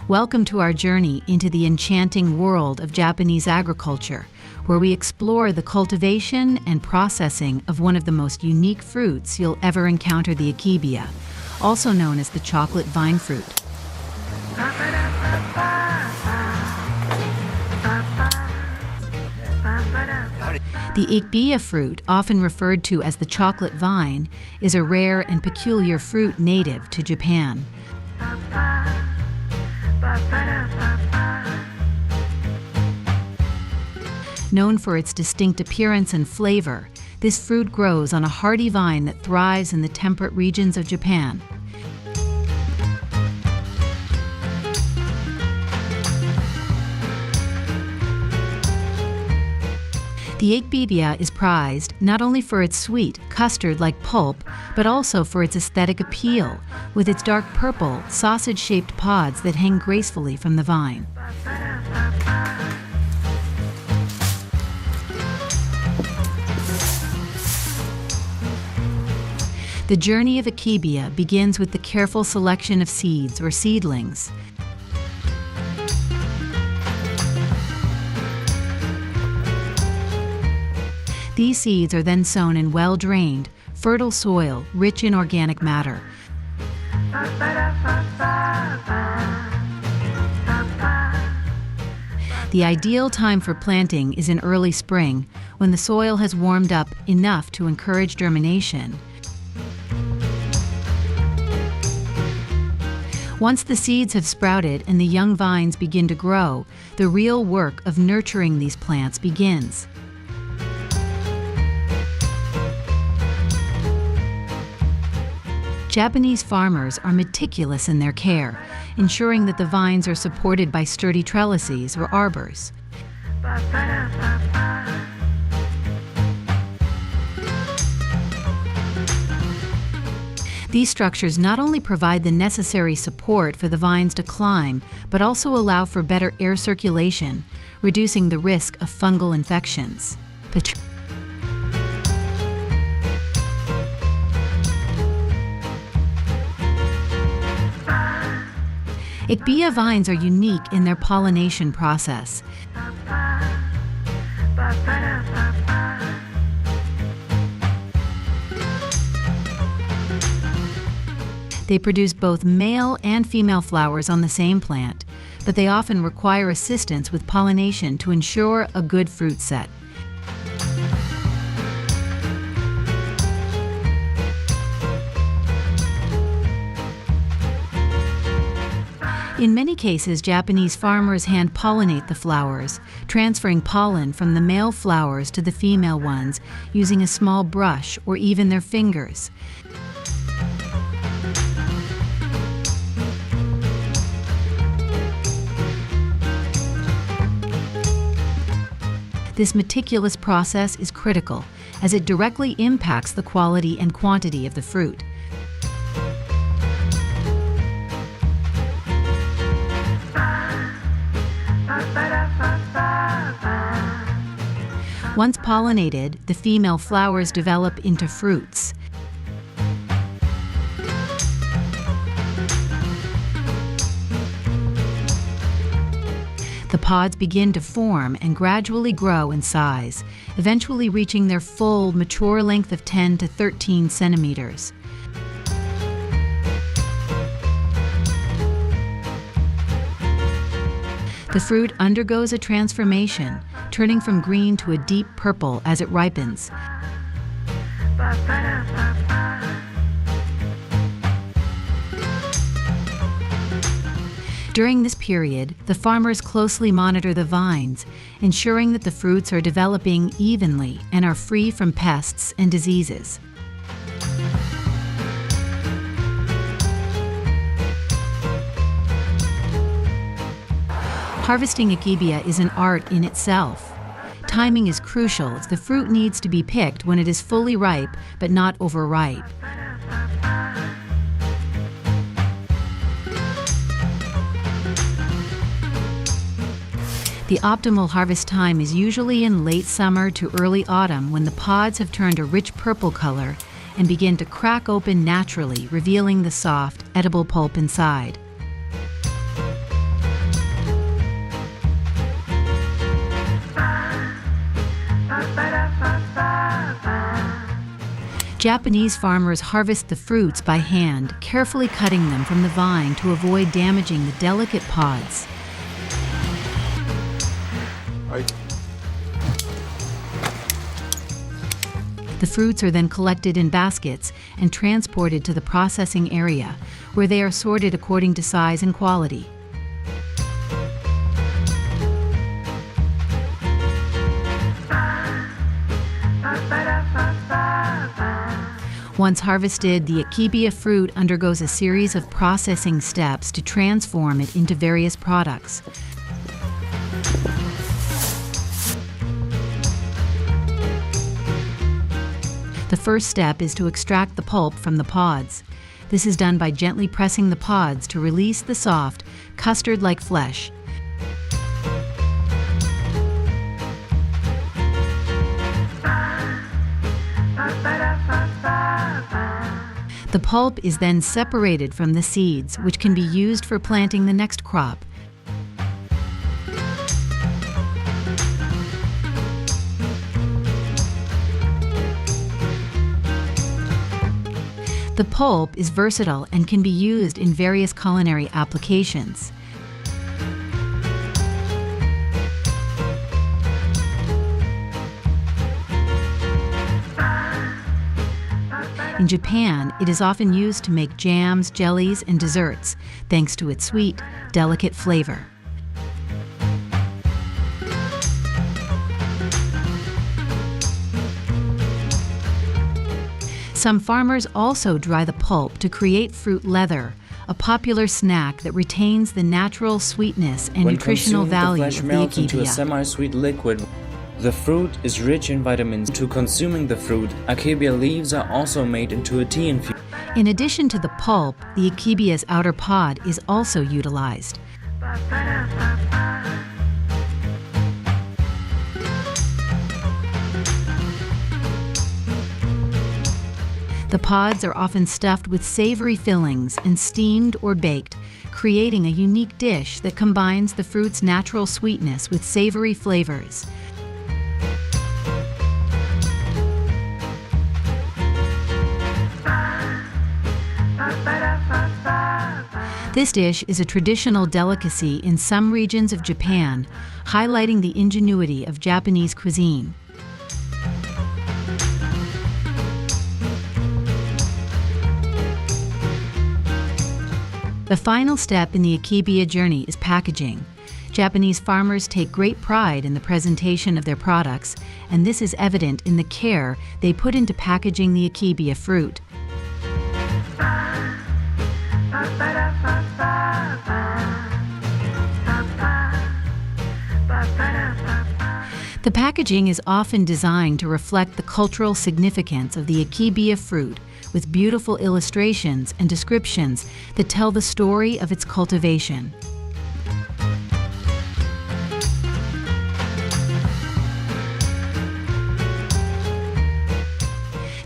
Welcome to our journey into the enchanting world of Japanese agriculture, where we explore the cultivation and processing of one of the most unique fruits you'll ever encounter, the Akebia, also known as the chocolate vine fruit. The Akebia fruit, often referred to as the chocolate vine, is a rare and peculiar fruit native to Japan. Known for its distinct appearance and flavor, this fruit grows on a hardy vine that thrives in the temperate regions of Japan. The Akebia is prized not only for its sweet, custard-like pulp, but also for its aesthetic appeal, with its dark purple, sausage-shaped pods that hang gracefully from the vine. The journey of Akebia begins with the careful selection of seeds or seedlings. These seeds are then sown in well-drained, fertile soil rich in organic matter. The ideal time for planting is in early spring, when the soil has warmed up enough to encourage germination. Once the seeds have sprouted and the young vines begin to grow, the real work of nurturing these plants begins. Japanese farmers are meticulous in their care, ensuring that the vines are supported by sturdy trellises or arbors. These structures not only provide the necessary support for the vines to climb, but also allow for better air circulation, reducing the risk of fungal infections. Akebia vines are unique in their pollination process. They produce both male and female flowers on the same plant, but they often require assistance with pollination to ensure a good fruit set. In many cases, Japanese farmers hand-pollinate the flowers, transferring pollen from the male flowers to the female ones using a small brush or even their fingers. This meticulous process is critical, as it directly impacts the quality and quantity of the fruit. Once pollinated, the female flowers develop into fruits. The pods begin to form and gradually grow in size, eventually reaching their full, mature length of 10 to 13 centimeters. The fruit undergoes a transformation, turning from green to a deep purple as it ripens. During this period, the farmers closely monitor the vines, ensuring that the fruits are developing evenly and are free from pests and diseases. Harvesting Akebia is an art in itself. Timing is crucial, as the fruit needs to be picked when it is fully ripe but not overripe. The optimal harvest time is usually in late summer to early autumn, when the pods have turned a rich purple color and begin to crack open naturally, revealing the soft, edible pulp inside. Japanese farmers harvest the fruits by hand, carefully cutting them from the vine to avoid damaging the delicate pods. The fruits are then collected in baskets and transported to the processing area, where they are sorted according to size and quality. Once harvested, the Akebia fruit undergoes a series of processing steps to transform it into various products. The first step is to extract the pulp from the pods. This is done by gently pressing the pods to release the soft, custard-like flesh. The pulp is then separated from the seeds, which can be used for planting the next crop. The pulp is versatile and can be used in various culinary applications. In Japan, it is often used to make jams, jellies, and desserts, thanks to its sweet, delicate flavor. Some farmers also dry the pulp to create fruit leather, a popular snack that retains the natural sweetness and nutritional value of the When consumed, the flesh melts into a Akebia. semi-sweet liquid. The fruit is rich in vitamins. To consuming the fruit, Akebia leaves are also made into a tea infusion. In addition to the pulp, the Akebia's outer pod is also utilized. The pods are often stuffed with savory fillings and steamed or baked, creating a unique dish that combines the fruit's natural sweetness with savory flavors. This dish is a traditional delicacy in some regions of Japan, highlighting the ingenuity of Japanese cuisine. The final step in the Akebia journey is packaging. Japanese farmers take great pride in the presentation of their products, and this is evident in the care they put into packaging the Akebia fruit. The packaging is often designed to reflect the cultural significance of the Akebia fruit, with beautiful illustrations and descriptions that tell the story of its cultivation.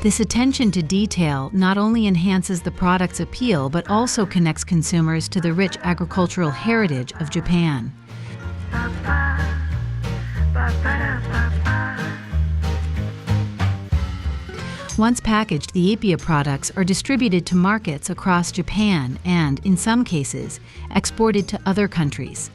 This attention to detail not only enhances the product's appeal, but also connects consumers to the rich agricultural heritage of Japan. Once packaged, the Akebia products are distributed to markets across Japan and, in some cases, exported to other countries.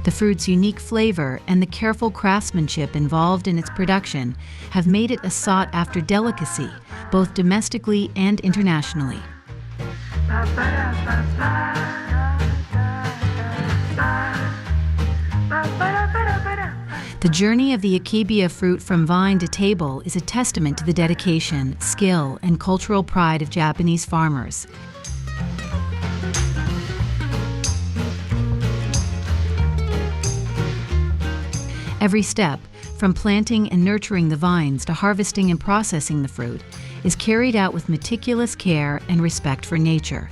The fruit's unique flavor and the careful craftsmanship involved in its production have made it a sought-after delicacy, both domestically and internationally. The journey of the Akebia fruit from vine to table is a testament to the dedication, skill, and cultural pride of Japanese farmers. Every step, from planting and nurturing the vines to harvesting and processing the fruit, is carried out with meticulous care and respect for nature.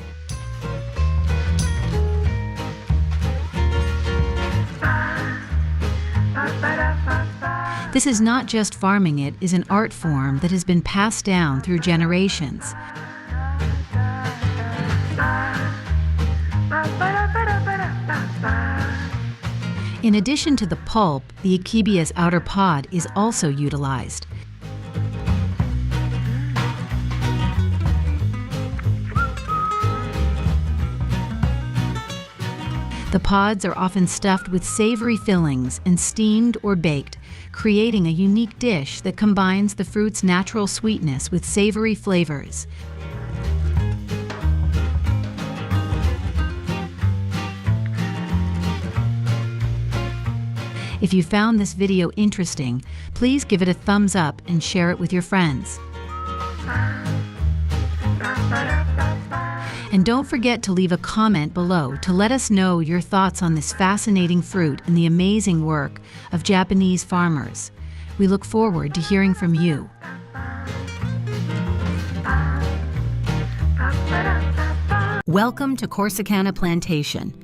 This is not just farming, it is an art form that has been passed down through generations. In addition to the pulp, the Akebia's outer pod is also utilized. The pods are often stuffed with savory fillings and steamed or baked, creating a unique dish that combines the fruit's natural sweetness with savory flavors. If you found this video interesting, please give it a thumbs up and share it with your friends. And don't forget to leave a comment below to let us know your thoughts on this fascinating fruit and the amazing work of Japanese farmers. We look forward to hearing from you. Welcome to Corsicana Plantation,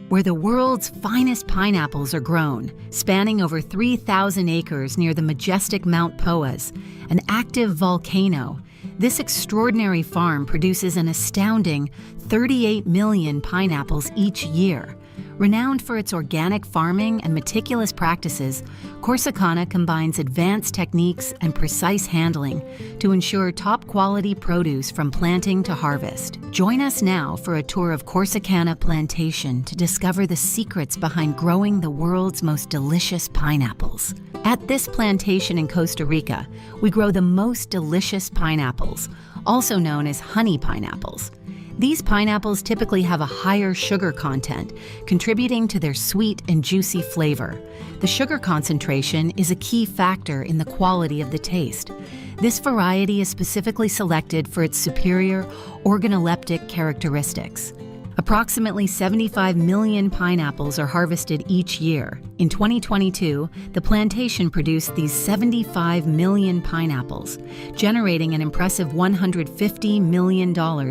where the world's finest pineapples are grown, spanning over 3,000 acres near the majestic Mount Poas, an active volcano. This extraordinary farm produces an astounding 38 million pineapples each year. Renowned for its organic farming and meticulous practices, Corsicana combines advanced techniques and precise handling to ensure top-quality produce from planting to harvest. Join us now for a tour of Corsicana Plantation to discover the secrets behind growing the world's most delicious pineapples. At this plantation in Costa Rica, we grow the most delicious pineapples, also known as honey pineapples. These pineapples typically have a higher sugar content, contributing to their sweet and juicy flavor. The sugar concentration is a key factor in the quality of the taste. This variety is specifically selected for its superior organoleptic characteristics. Approximately 75 million pineapples are harvested each year. In 2022, the plantation produced these 75 million pineapples, generating an impressive $150 million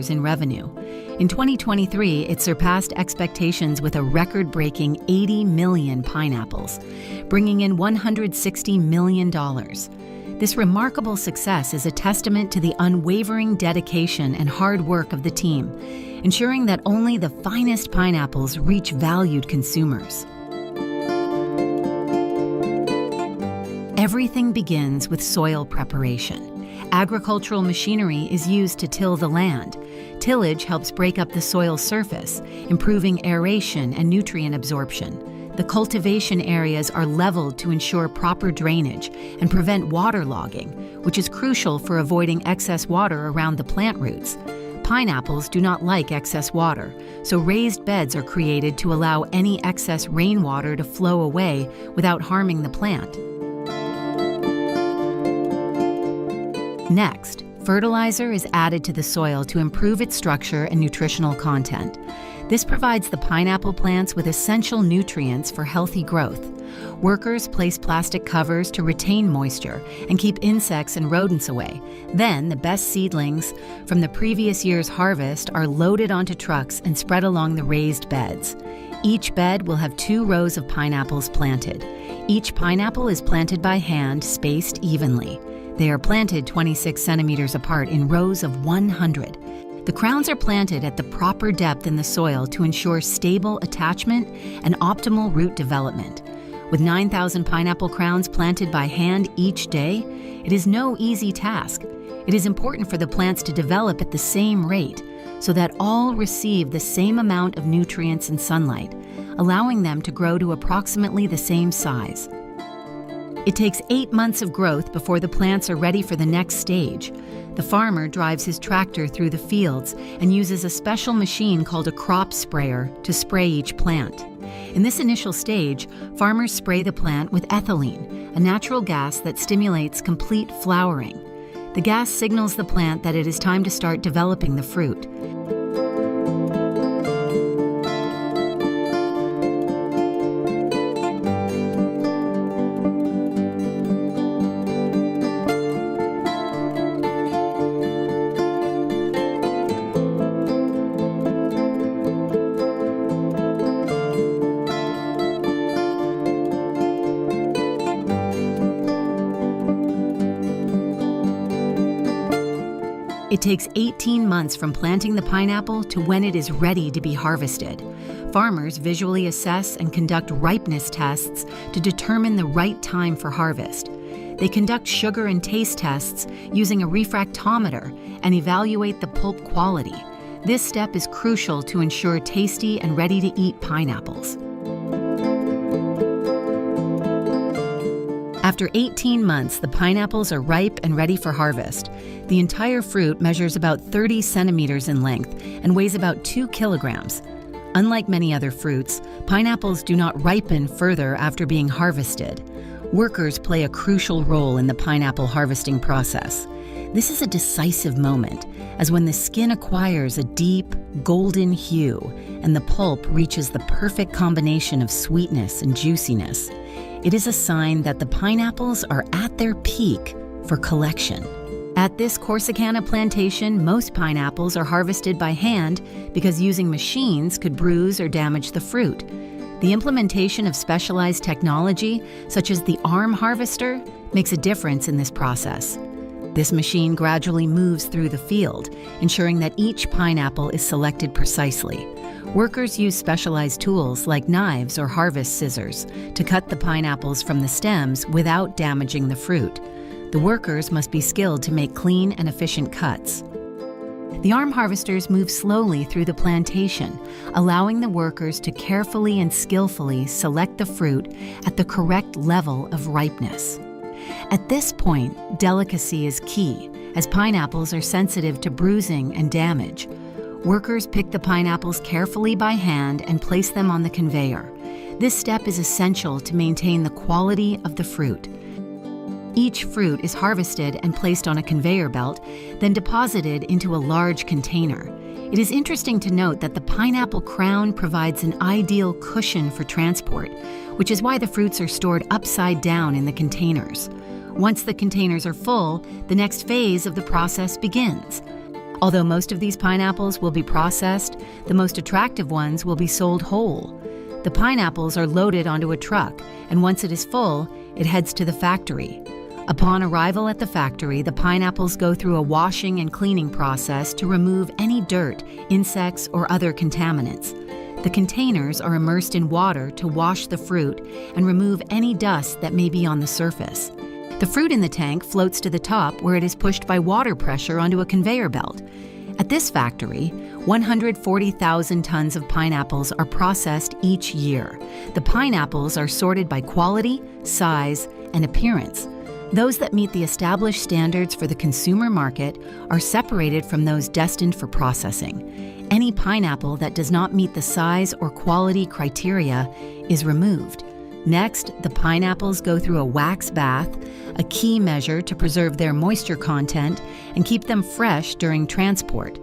in revenue. In 2023, it surpassed expectations with a record-breaking 80 million pineapples, bringing in $160 million. This remarkable success is a testament to the unwavering dedication and hard work of the team, ensuring that only the finest pineapples reach valued consumers. Everything begins with soil preparation. Agricultural machinery is used to till the land. Tillage helps break up the soil surface, improving aeration and nutrient absorption. The cultivation areas are leveled to ensure proper drainage and prevent waterlogging, which is crucial for avoiding excess water around the plant roots. Pineapples do not like excess water, so raised beds are created to allow any excess rainwater to flow away without harming the plant. Next, fertilizer is added to the soil to improve its structure and nutritional content. This provides the pineapple plants with essential nutrients for healthy growth. Workers place plastic covers to retain moisture and keep insects and rodents away. Then, the best seedlings from the previous year's harvest are loaded onto trucks and spread along the raised beds. Each bed will have 2 rows of pineapples planted. Each pineapple is planted by hand, spaced evenly. They are planted 26 centimeters apart in rows of 100. The crowns are planted at the proper depth in the soil to ensure stable attachment and optimal root development. With 9,000 pineapple crowns planted by hand each day, it is no easy task. It is important for the plants to develop at the same rate so that all receive the same amount of nutrients and sunlight, allowing them to grow to approximately the same size. It takes 8 months of growth before the plants are ready for the next stage. The farmer drives his tractor through the fields and uses a special machine called a crop sprayer to spray each plant. In this initial stage, farmers spray the plant with ethylene, a natural gas that stimulates complete flowering. The gas signals the plant that it is time to start developing the fruit. It takes 18 months from planting the pineapple to when it is ready to be harvested. Farmers visually assess and conduct ripeness tests to determine the right time for harvest. They conduct sugar and taste tests using a refractometer and evaluate the pulp quality. This step is crucial to ensure tasty and ready-to-eat pineapples. After 18 months, the pineapples are ripe and ready for harvest. The entire fruit measures about 30 centimeters in length and weighs about 2 kilograms. Unlike many other fruits, pineapples do not ripen further after being harvested. Workers play a crucial role in the pineapple harvesting process. This is a decisive moment, as when the skin acquires a deep, golden hue and the pulp reaches the perfect combination of sweetness and juiciness, it is a sign that the pineapples are at their peak for collection. At this Corsicana plantation, most pineapples are harvested by hand because using machines could bruise or damage the fruit. The implementation of specialized technology, such as the arm harvester, makes a difference in this process. This machine gradually moves through the field, ensuring that each pineapple is selected precisely. Workers use specialized tools like knives or harvest scissors to cut the pineapples from the stems without damaging the fruit. The workers must be skilled to make clean and efficient cuts. The arm harvesters move slowly through the plantation, allowing the workers to carefully and skillfully select the fruit at the correct level of ripeness. At this point, delicacy is key, as pineapples are sensitive to bruising and damage. Workers pick the pineapples carefully by hand and place them on the conveyor. This step is essential to maintain the quality of the fruit. Each fruit is harvested and placed on a conveyor belt, then deposited into a large container. It is interesting to note that the pineapple crown provides an ideal cushion for transport, which is why the fruits are stored upside down in the containers. Once the containers are full, the next phase of the process begins. Although most of these pineapples will be processed, the most attractive ones will be sold whole. The pineapples are loaded onto a truck, and once it is full, it heads to the factory. Upon arrival at the factory, the pineapples go through a washing and cleaning process to remove any dirt, insects, or other contaminants. The containers are immersed in water to wash the fruit and remove any dust that may be on the surface. The fruit in the tank floats to the top where it is pushed by water pressure onto a conveyor belt. At this factory, 140,000 tons of pineapples are processed each year. The pineapples are sorted by quality, size, and appearance. Those that meet the established standards for the consumer market are separated from those destined for processing. Any pineapple that does not meet the size or quality criteria is removed. Next, the pineapples go through a wax bath, a key measure to preserve their moisture content and keep them fresh during transport.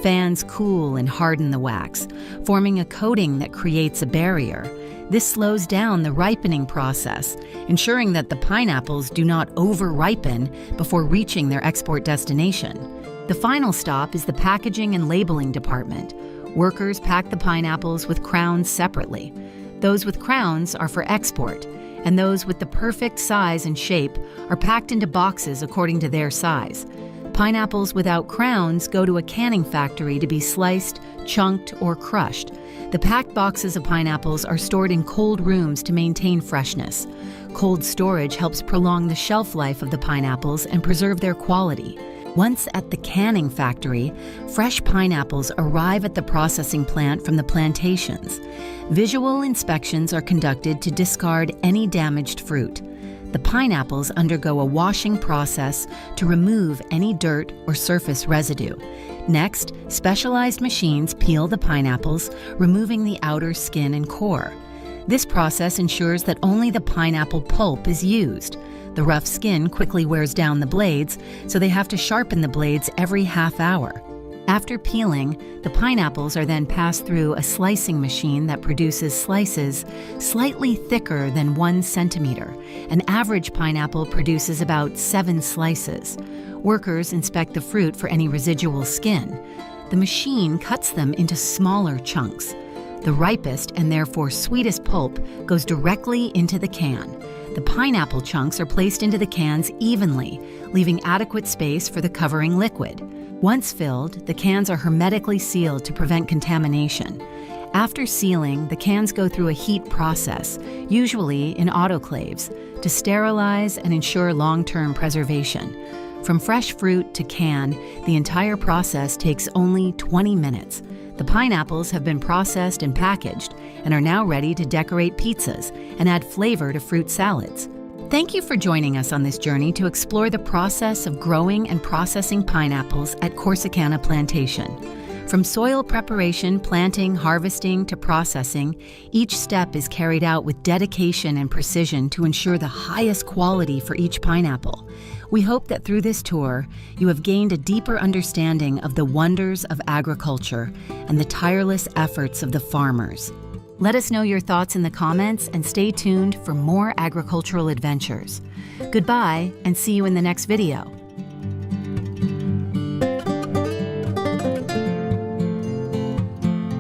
Fans cool and harden the wax, forming a coating that creates a barrier. This slows down the ripening process, ensuring that the pineapples do not over-ripen before reaching their export destination. The final stop is the packaging and labeling department. Workers pack the pineapples with crowns separately. Those with crowns are for export, and those with the perfect size and shape are packed into boxes according to their size. Pineapples without crowns go to a canning factory to be sliced, chunked, or crushed. The packed boxes of pineapples are stored in cold rooms to maintain freshness. Cold storage helps prolong the shelf life of the pineapples and preserve their quality. Once at the canning factory, fresh pineapples arrive at the processing plant from the plantations. Visual inspections are conducted to discard any damaged fruit. The pineapples undergo a washing process to remove any dirt or surface residue. Next, specialized machines peel the pineapples, removing the outer skin and core. This process ensures that only the pineapple pulp is used. The rough skin quickly wears down the blades, so they have to sharpen the blades every half hour. After peeling, the pineapples are then passed through a slicing machine that produces slices slightly thicker than 1 centimeter. An average pineapple produces about 7 slices. Workers inspect the fruit for any residual skin. The machine cuts them into smaller chunks. The ripest and therefore sweetest pulp goes directly into the can. The pineapple chunks are placed into the cans evenly, leaving adequate space for the covering liquid. Once filled, the cans are hermetically sealed to prevent contamination. After sealing, the cans go through a heat process, usually in autoclaves, to sterilize and ensure long-term preservation. From fresh fruit to can, the entire process takes only 20 minutes. The pineapples have been processed and packaged and are now ready to decorate pizzas and add flavor to fruit salads. Thank you for joining us on this journey to explore the process of growing and processing pineapples at Corsicana Plantation. From soil preparation, planting, harvesting, to processing, each step is carried out with dedication and precision to ensure the highest quality for each pineapple. We hope that through this tour, you have gained a deeper understanding of the wonders of agriculture and the tireless efforts of the farmers. Let us know your thoughts in the comments and stay tuned for more agricultural adventures. Goodbye, and see you in the next video.